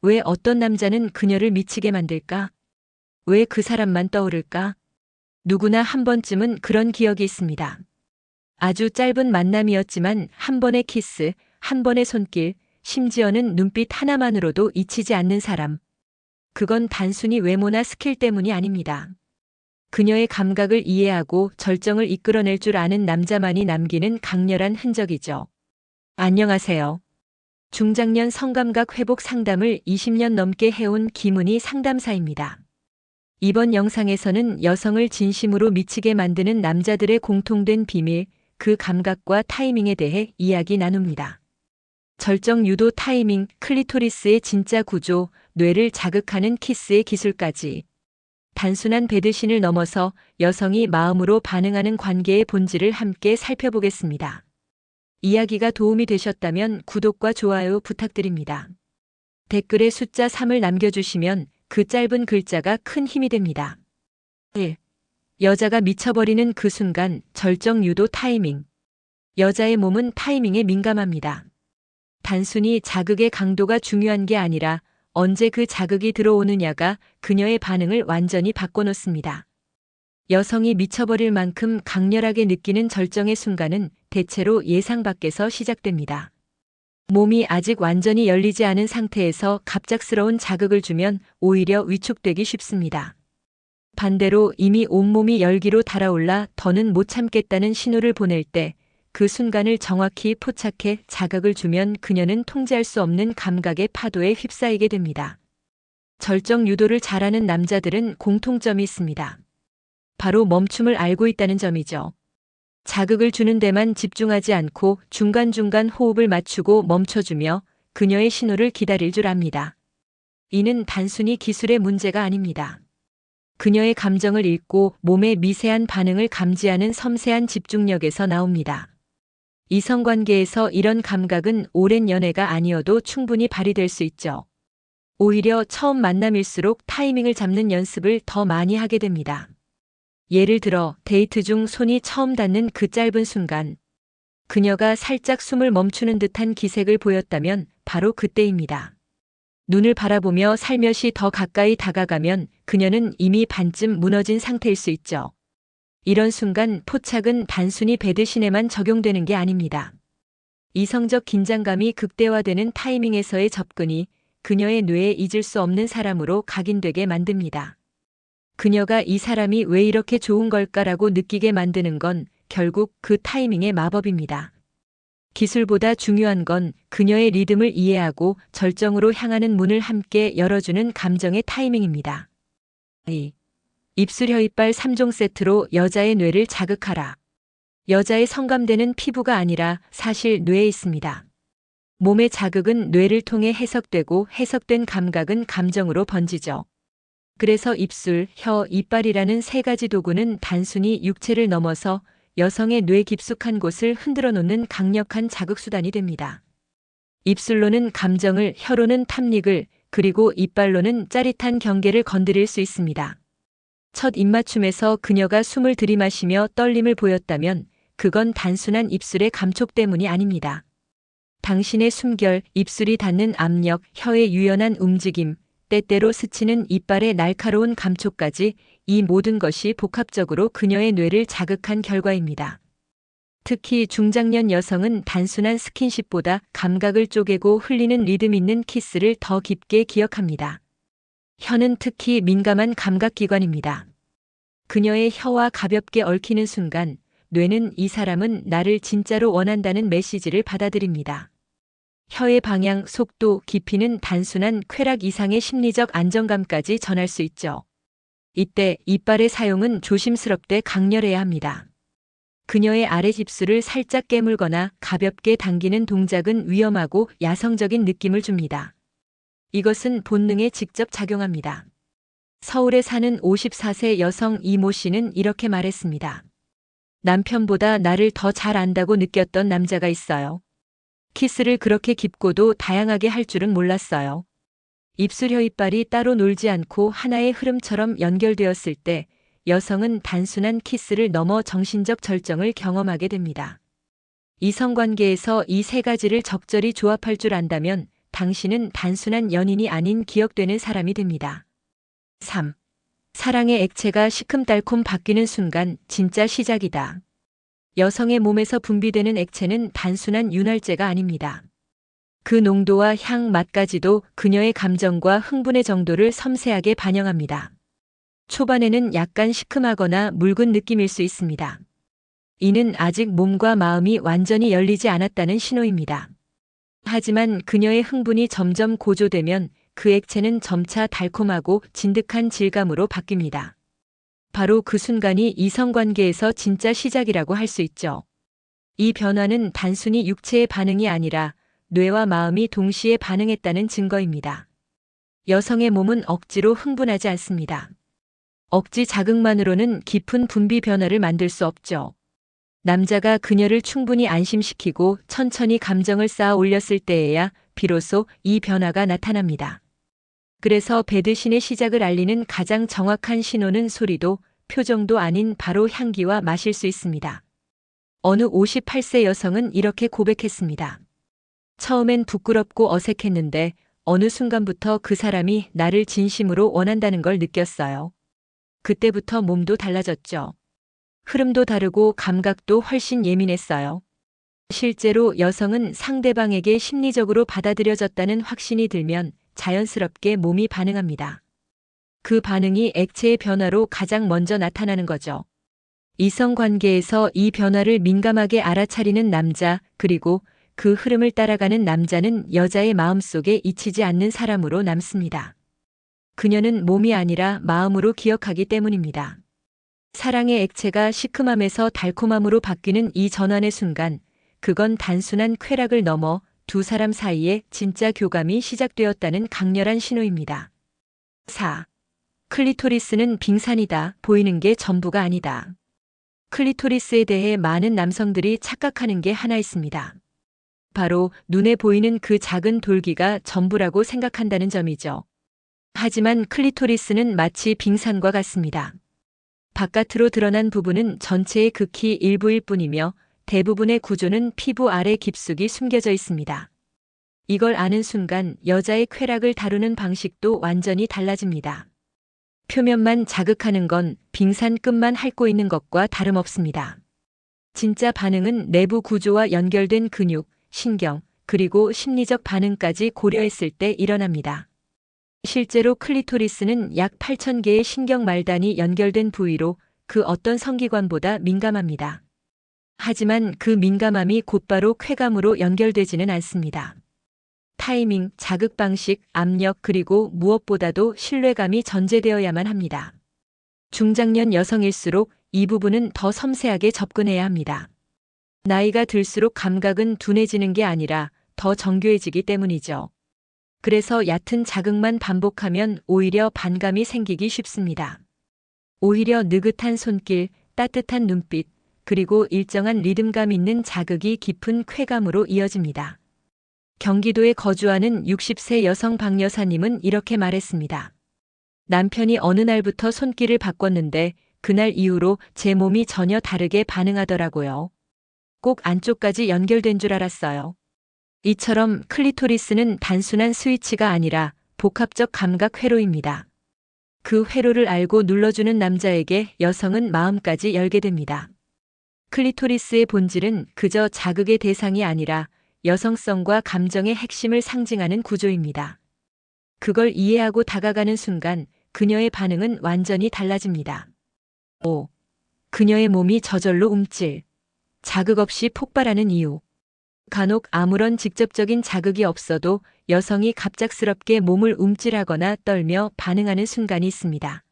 왜 어떤 남자는 그녀를 미치게 만들까? 왜 그 사람만 떠오를까? 누구나 한 번쯤은 그런 기억이 있습니다. 아주 짧은 만남이었지만 한 번의 키스, 한 번의 손길, 심지어는 눈빛 하나만으로도 잊히지 않는 사람. 그건 단순히 외모나 스킬 때문이 아닙니다. 그녀의 감각을 이해하고 절정을 이끌어낼 줄 아는 남자만이 남기는 강렬한 흔적이죠. 안녕하세요. 중장년 성감각 회복 상담을 20년 넘게 해온 김은희 상담사입니다. 이번 영상에서는 여성을 진심으로 미치게 만드는 남자들의 공통된 비밀, 그 감각과 타이밍에 대해 이야기 나눕니다. 절정 유도 타이밍, 클리토리스의 진짜 구조, 뇌를 자극하는 키스의 기술까지. 단순한 배드신을 넘어서 여성이 마음으로 반응하는 관계의 본질을 함께 살펴보겠습니다. 이야기가 도움이 되셨다면 구독과 좋아요 부탁드립니다. 댓글에 숫자 3을 남겨주시면 그 짧은 글자가 큰 힘이 됩니다. 1. 여자가 미쳐버리는 그 순간, 절정 유도 타이밍. 여자의 몸은 타이밍에 민감합니다. 단순히 자극의 강도가 중요한 게 아니라 언제 그 자극이 들어오느냐가 그녀의 반응을 완전히 바꿔놓습니다. 여성이 미쳐버릴 만큼 강렬하게 느끼는 절정의 순간은 대체로 예상 밖에서 시작됩니다. 몸이 아직 완전히 열리지 않은 상태에서 갑작스러운 자극을 주면 오히려 위축되기 쉽습니다. 반대로 이미 온몸이 열기로 달아올라 더는 못 참겠다는 신호를 보낼 때 그 순간을 정확히 포착해 자극을 주면 그녀는 통제할 수 없는 감각의 파도에 휩싸이게 됩니다. 절정 유도를 잘하는 남자들은 공통점이 있습니다. 바로 멈춤을 알고 있다는 점이죠. 자극을 주는 데만 집중하지 않고 중간중간 호흡을 맞추고 멈춰주며 그녀의 신호를 기다릴 줄 압니다. 이는 단순히 기술의 문제가 아닙니다. 그녀의 감정을 읽고 몸의 미세한 반응을 감지하는 섬세한 집중력에서 나옵니다. 이성관계에서 이런 감각은 오랜 연애가 아니어도 충분히 발휘될 수 있죠. 오히려 처음 만남일수록 타이밍을 잡는 연습을 더 많이 하게 됩니다. 예를 들어 데이트 중 손이 처음 닿는 그 짧은 순간, 그녀가 살짝 숨을 멈추는 듯한 기색을 보였다면 바로 그때입니다. 눈을 바라보며 살며시 더 가까이 다가가면 그녀는 이미 반쯤 무너진 상태일 수 있죠. 이런 순간 포착은 단순히 배드신에만 적용되는 게 아닙니다. 이성적 긴장감이 극대화되는 타이밍에서의 접근이 그녀의 뇌에 잊을 수 없는 사람으로 각인되게 만듭니다. 그녀가 이 사람이 왜 이렇게 좋은 걸까라고 느끼게 만드는 건 결국 그 타이밍의 마법입니다. 기술보다 중요한 건 그녀의 리듬을 이해하고 절정으로 향하는 문을 함께 열어주는 감정의 타이밍입니다. 2. 입술 혀이빨 3종 세트로 여자의 뇌를 자극하라. 여자의 성감대는 피부가 아니라 사실 뇌에 있습니다. 몸의 자극은 뇌를 통해 해석되고 해석된 감각은 감정으로 번지죠. 그래서 입술, 혀, 이빨이라는 세 가지 도구는 단순히 육체를 넘어서 여성의 뇌 깊숙한 곳을 흔들어 놓는 강력한 자극수단이 됩니다. 입술로는 감정을, 혀로는 탐닉을, 그리고 이빨로는 짜릿한 경계를 건드릴 수 있습니다. 첫 입맞춤에서 그녀가 숨을 들이마시며 떨림을 보였다면 그건 단순한 입술의 감촉 때문이 아닙니다. 당신의 숨결, 입술이 닿는 압력, 혀의 유연한 움직임, 때때로 스치는 이빨의 날카로운 감촉까지 이 모든 것이 복합적으로 그녀의 뇌를 자극한 결과입니다. 특히 중장년 여성은 단순한 스킨십보다 감각을 쪼개고 흘리는 리듬 있는 키스를 더 깊게 기억합니다. 혀는 특히 민감한 감각기관입니다. 그녀의 혀와 가볍게 얽히는 순간 뇌는 이 사람은 나를 진짜로 원한다는 메시지를 받아들입니다. 혀의 방향, 속도, 깊이는 단순한 쾌락 이상의 심리적 안정감까지 전할 수 있죠. 이때 이빨의 사용은 조심스럽되 강렬해야 합니다. 그녀의 아랫입술을 살짝 깨물거나 가볍게 당기는 동작은 위험하고 야성적인 느낌을 줍니다. 이것은 본능에 직접 작용합니다. 서울에 사는 54세 여성 이모 씨는 이렇게 말했습니다. 남편보다 나를 더 잘 안다고 느꼈던 남자가 있어요. 키스를 그렇게 깊고도 다양하게 할 줄은 몰랐어요. 입술 혀이빨이 따로 놀지 않고 하나의 흐름처럼 연결되었을 때 여성은 단순한 키스를 넘어 정신적 절정을 경험하게 됩니다. 이성관계에서 이 세 가지를 적절히 조합할 줄 안다면 당신은 단순한 연인이 아닌 기억되는 사람이 됩니다. 3. 사랑의 액체가 시큼달콤 바뀌는 순간 진짜 시작이다. 여성의 몸에서 분비되는 액체는 단순한 윤활제가 아닙니다. 그 농도와 향, 맛까지도 그녀의 감정과 흥분의 정도를 섬세하게 반영합니다. 초반에는 약간 시큼하거나 묽은 느낌일 수 있습니다. 이는 아직 몸과 마음이 완전히 열리지 않았다는 신호입니다. 하지만 그녀의 흥분이 점점 고조되면 그 액체는 점차 달콤하고 진득한 질감으로 바뀝니다. 바로 그 순간이 이성관계에서 진짜 시작이라고 할 수 있죠. 이 변화는 단순히 육체의 반응이 아니라 뇌와 마음이 동시에 반응했다는 증거입니다. 여성의 몸은 억지로 흥분하지 않습니다. 억지 자극만으로는 깊은 분비 변화를 만들 수 없죠. 남자가 그녀를 충분히 안심시키고 천천히 감정을 쌓아 올렸을 때에야 비로소 이 변화가 나타납니다. 그래서 배드신의 시작을 알리는 가장 정확한 신호는 소리도 표정도 아닌 바로 향기와 맛일 수 있습니다. 어느 58세 여성은 이렇게 고백했습니다. 처음엔 부끄럽고 어색했는데 어느 순간부터 그 사람이 나를 진심으로 원한다는 걸 느꼈어요. 그때부터 몸도 달라졌죠. 흐름도 다르고 감각도 훨씬 예민했어요. 실제로 여성은 상대방에게 심리적으로 받아들여졌다는 확신이 들면 자연스럽게 몸이 반응합니다. 그 반응이 액체의 변화로 가장 먼저 나타나는 거죠. 이성관계에서 이 변화를 민감하게 알아차리는 남자, 그리고 그 흐름을 따라가는 남자는 여자의 마음속에 잊히지 않는 사람으로 남습니다. 그녀는 몸이 아니라 마음으로 기억하기 때문입니다. 사랑의 액체가 시큼함에서 달콤함으로 바뀌는 이 전환의 순간, 그건 단순한 쾌락을 넘어 두 사람 사이에 진짜 교감이 시작되었다는 강렬한 신호입니다. 4. 클리토리스는 빙산이다. 보이는 게 전부가 아니다. 클리토리스에 대해 많은 남성들이 착각하는 게 하나 있습니다. 바로 눈에 보이는 그 작은 돌기가 전부라고 생각한다는 점이죠. 하지만 클리토리스는 마치 빙산과 같습니다. 바깥으로 드러난 부분은 전체의 극히 일부일 뿐이며 대부분의 구조는 피부 아래 깊숙이 숨겨져 있습니다. 이걸 아는 순간 여자의 쾌락을 다루는 방식도 완전히 달라집니다. 표면만 자극하는 건 빙산 끝만 핥고 있는 것과 다름없습니다. 진짜 반응은 내부 구조와 연결된 근육, 신경, 그리고 심리적 반응까지 고려했을 때 일어납니다. 실제로 클리토리스는 약 8,000개의 신경 말단이 연결된 부위로 그 어떤 성기관보다 민감합니다. 하지만 그 민감함이 곧바로 쾌감으로 연결되지는 않습니다. 타이밍, 자극 방식, 압력 그리고 무엇보다도 신뢰감이 전제되어야만 합니다. 중장년 여성일수록 이 부분은 더 섬세하게 접근해야 합니다. 나이가 들수록 감각은 둔해지는 게 아니라 더 정교해지기 때문이죠. 그래서 얕은 자극만 반복하면 오히려 반감이 생기기 쉽습니다. 오히려 느긋한 손길, 따뜻한 눈빛, 그리고 일정한 리듬감 있는 자극이 깊은 쾌감으로 이어집니다. 경기도에 거주하는 60세 여성 박 여사님은 이렇게 말했습니다. 남편이 어느 날부터 손길을 바꿨는데 그날 이후로 제 몸이 전혀 다르게 반응하더라고요. 꼭 안쪽까지 연결된 줄 알았어요. 이처럼 클리토리스는 단순한 스위치가 아니라 복합적 감각 회로입니다. 그 회로를 알고 눌러주는 남자에게 여성은 마음까지 열게 됩니다. 클리토리스의 본질은 그저 자극의 대상이 아니라 여성성과 감정의 핵심을 상징하는 구조입니다. 그걸 이해하고 다가가는 순간 그녀의 반응은 완전히 달라집니다. 5. 그녀의 몸이 저절로 움찔. 자극 없이 폭발하는 이유. 간혹 아무런 직접적인 자극이 없어도 여성이 갑작스럽게 몸을 움찔하거나 떨며 반응하는 순간이 있습니다.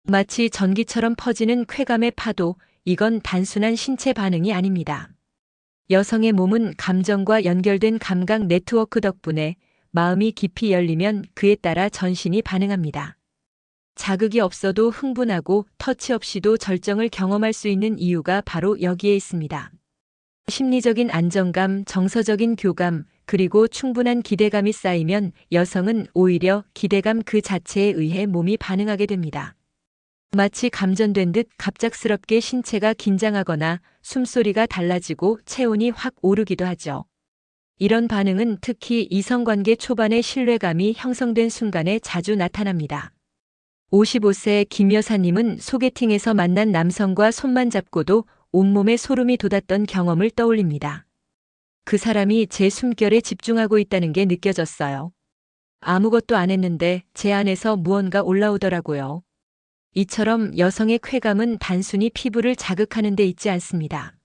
마치 전기처럼 퍼지는 쾌감의 파도, 이건 단순한 신체 반응이 아닙니다. 여성의 몸은 감정과 연결된 감각 네트워크 덕분에 마음이 깊이 열리면 그에 따라 전신이 반응합니다. 자극이 없어도 흥분하고 터치 없이도 절정을 경험할 수 있는 이유가 바로 여기에 있습니다. 심리적인 안정감, 정서적인 교감, 그리고 충분한 기대감이 쌓이면 여성은 오히려 기대감 그 자체에 의해 몸이 반응하게 됩니다. 마치 감전된 듯 갑작스럽게 신체가 긴장하거나 숨소리가 달라지고 체온이 확 오르기도 하죠. 이런 반응은 특히 이성관계 초반의 신뢰감이 형성된 순간에 자주 나타납니다. 55세 김 여사님은 소개팅에서 만난 남성과 손만 잡고도 온몸에 소름이 돋았던 경험을 떠올립니다. 그 사람이 제 숨결에 집중하고 있다는 게 느껴졌어요. 아무것도 안 했는데 제 안에서 무언가 올라오더라고요. 이처럼 여성의 쾌감은 단순히 피부를 자극하는 데 있지 않습니다.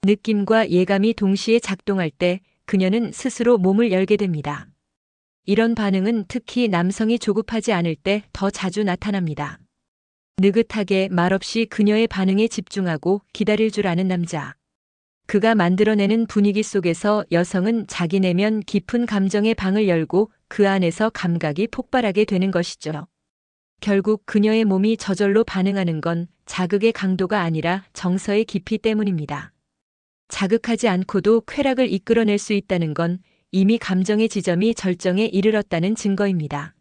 느낌과 예감이 동시에 작동할 때 그녀는 스스로 몸을 열게 됩니다. 이런 반응은 특히 남성이 조급하지 않을 때 더 자주 나타납니다. 느긋하게 말없이 그녀의 반응에 집중하고 기다릴 줄 아는 남자. 그가 만들어내는 분위기 속에서 여성은 자기 내면 깊은 감정의 방을 열고 그 안에서 감각이 폭발하게 되는 것이죠. 결국 그녀의 몸이 저절로 반응하는 건 자극의 강도가 아니라 정서의 깊이 때문입니다. 자극하지 않고도 쾌락을 이끌어낼 수 있다는 건 이미 감정의 지점이 절정에 이르렀다는 증거입니다.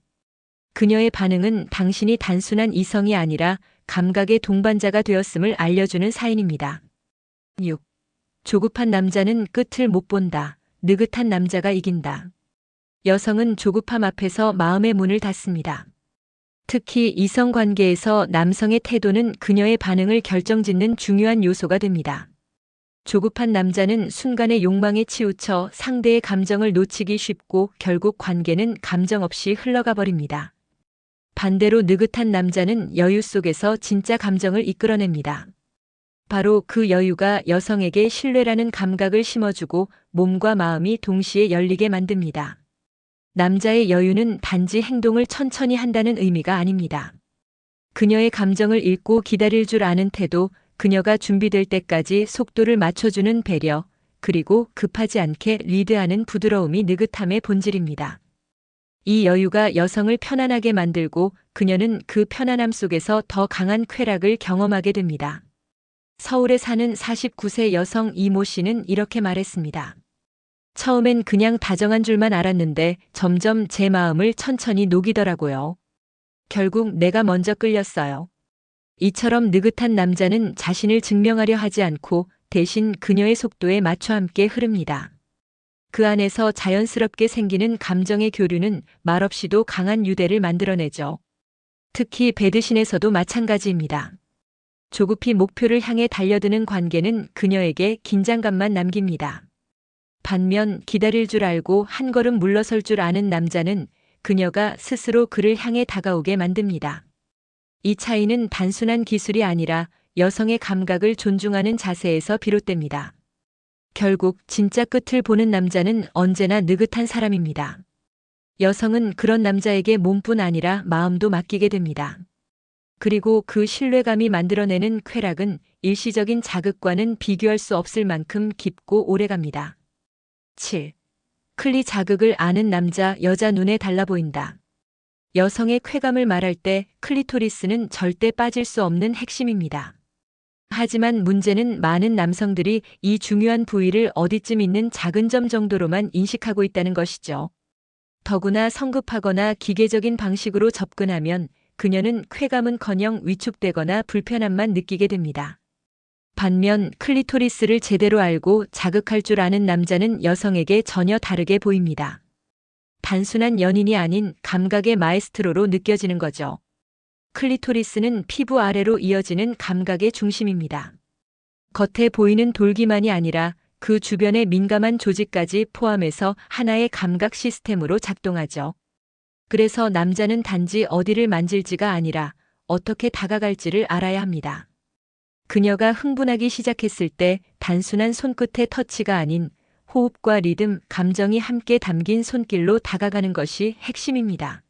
그녀의 반응은 당신이 단순한 이성이 아니라 감각의 동반자가 되었음을 알려주는 사인입니다. 6. 조급한 남자는 끝을 못 본다. 느긋한 남자가 이긴다. 여성은 조급함 앞에서 마음의 문을 닫습니다. 특히 이성 관계에서 남성의 태도는 그녀의 반응을 결정짓는 중요한 요소가 됩니다. 조급한 남자는 순간의 욕망에 치우쳐 상대의 감정을 놓치기 쉽고 결국 관계는 감정 없이 흘러가 버립니다. 반대로 느긋한 남자는 여유 속에서 진짜 감정을 이끌어냅니다. 바로 그 여유가 여성에게 신뢰라는 감각을 심어주고 몸과 마음이 동시에 열리게 만듭니다. 남자의 여유는 단지 행동을 천천히 한다는 의미가 아닙니다. 그녀의 감정을 읽고 기다릴 줄 아는 태도, 그녀가 준비될 때까지 속도를 맞춰주는 배려, 그리고 급하지 않게 리드하는 부드러움이 느긋함의 본질입니다. 이 여유가 여성을 편안하게 만들고 그녀는 그 편안함 속에서 더 강한 쾌락을 경험하게 됩니다. 서울에 사는 49세 여성 이모 씨는 이렇게 말했습니다. 처음엔 그냥 다정한 줄만 알았는데 점점 제 마음을 천천히 녹이더라고요. 결국 내가 먼저 끌렸어요. 이처럼 느긋한 남자는 자신을 증명하려 하지 않고 대신 그녀의 속도에 맞춰 함께 흐릅니다. 그 안에서 자연스럽게 생기는 감정의 교류는 말없이도 강한 유대를 만들어내죠. 특히 배드신에서도 마찬가지입니다. 조급히 목표를 향해 달려드는 관계는 그녀에게 긴장감만 남깁니다. 반면 기다릴 줄 알고 한 걸음 물러설 줄 아는 남자는 그녀가 스스로 그를 향해 다가오게 만듭니다. 이 차이는 단순한 기술이 아니라 여성의 감각을 존중하는 자세에서 비롯됩니다. 결국 진짜 끝을 보는 남자는 언제나 느긋한 사람입니다. 여성은 그런 남자에게 몸뿐 아니라 마음도 맡기게 됩니다. 그리고 그 신뢰감이 만들어내는 쾌락은 일시적인 자극과는 비교할 수 없을 만큼 깊고 오래갑니다. 7. 클리 자극을 아는 남자, 여자 눈에 달라 보인다. 여성의 쾌감을 말할 때 클리토리스는 절대 빠질 수 없는 핵심입니다. 하지만 문제는 많은 남성들이 이 중요한 부위를 어디쯤 있는 작은 점 정도로만 인식하고 있다는 것이죠. 더구나 성급하거나 기계적인 방식으로 접근하면 그녀는 쾌감은커녕 위축되거나 불편함만 느끼게 됩니다. 반면 클리토리스를 제대로 알고 자극할 줄 아는 남자는 여성에게 전혀 다르게 보입니다. 단순한 연인이 아닌 감각의 마에스트로로 느껴지는 거죠. 클리토리스는 피부 아래로 이어지는 감각의 중심입니다. 겉에 보이는 돌기만이 아니라 그 주변의 민감한 조직까지 포함해서 하나의 감각 시스템으로 작동하죠. 그래서 남자는 단지 어디를 만질지가 아니라 어떻게 다가갈지를 알아야 합니다. 그녀가 흥분하기 시작했을 때 단순한 손끝의 터치가 아닌 호흡과 리듬, 감정이 함께 담긴 손길로 다가가는 것이 핵심입니다.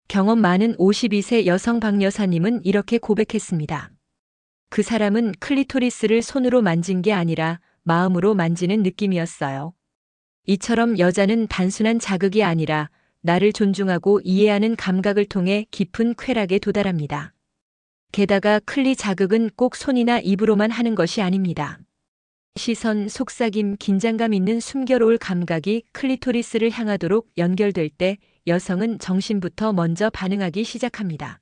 경험 많은 52세 여성 박 여사님은 이렇게 고백했습니다. 그 사람은 클리토리스를 손으로 만진 게 아니라 마음으로 만지는 느낌이었어요. 이처럼 여자는 단순한 자극이 아니라 나를 존중하고 이해하는 감각을 통해 깊은 쾌락에 도달합니다. 게다가 클리 자극은 꼭 손이나 입으로만 하는 것이 아닙니다. 시선, 속삭임, 긴장감 있는 숨겨놓을 감각이 클리토리스를 향하도록 연결될 때 여성은 정신부터 먼저 반응하기 시작합니다.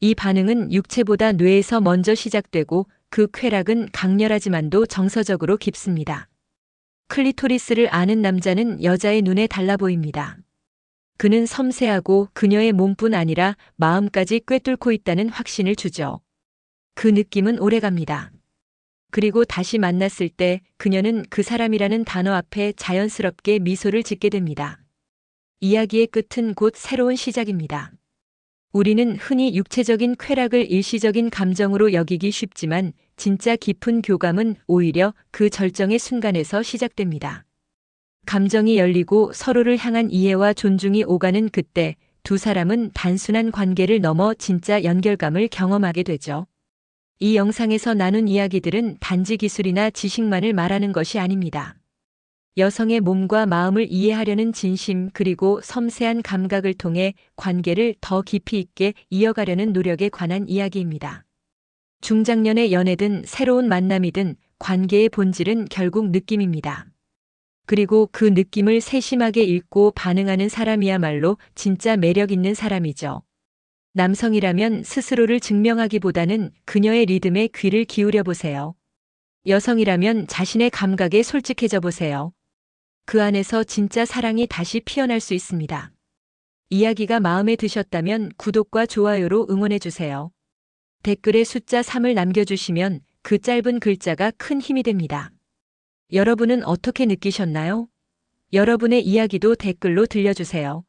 이 반응은 육체보다 뇌에서 먼저 시작되고 그 쾌락은 강렬하지만도 정서적으로 깊습니다. 클리토리스를 아는 남자는 여자의 눈에 달라 보입니다. 그는 섬세하고 그녀의 몸뿐 아니라 마음까지 꿰뚫고 있다는 확신을 주죠. 그 느낌은 오래갑니다. 그리고 다시 만났을 때 그녀는 그 사람이라는 단어 앞에 자연스럽게 미소를 짓게 됩니다. 이야기의 끝은 곧 새로운 시작입니다. 우리는 흔히 육체적인 쾌락을 일시적인 감정으로 여기기 쉽지만 진짜 깊은 교감은 오히려 그 절정의 순간에서 시작됩니다. 감정이 열리고 서로를 향한 이해와 존중이 오가는 그때 두 사람은 단순한 관계를 넘어 진짜 연결감을 경험하게 되죠. 이 영상에서 나눈 이야기들은 단지 기술이나 지식만을 말하는 것이 아닙니다. 여성의 몸과 마음을 이해하려는 진심 그리고 섬세한 감각을 통해 관계를 더 깊이 있게 이어가려는 노력에 관한 이야기입니다. 중장년의 연애든 새로운 만남이든 관계의 본질은 결국 느낌입니다. 그리고 그 느낌을 세심하게 읽고 반응하는 사람이야말로 진짜 매력 있는 사람이죠. 남성이라면 스스로를 증명하기보다는 그녀의 리듬에 귀를 기울여 보세요. 여성이라면 자신의 감각에 솔직해져 보세요. 그 안에서 진짜 사랑이 다시 피어날 수 있습니다. 이야기가 마음에 드셨다면 구독과 좋아요로 응원해 주세요. 댓글에 숫자 3을 남겨주시면 그 짧은 글자가 큰 힘이 됩니다. 여러분은 어떻게 느끼셨나요? 여러분의 이야기도 댓글로 들려주세요.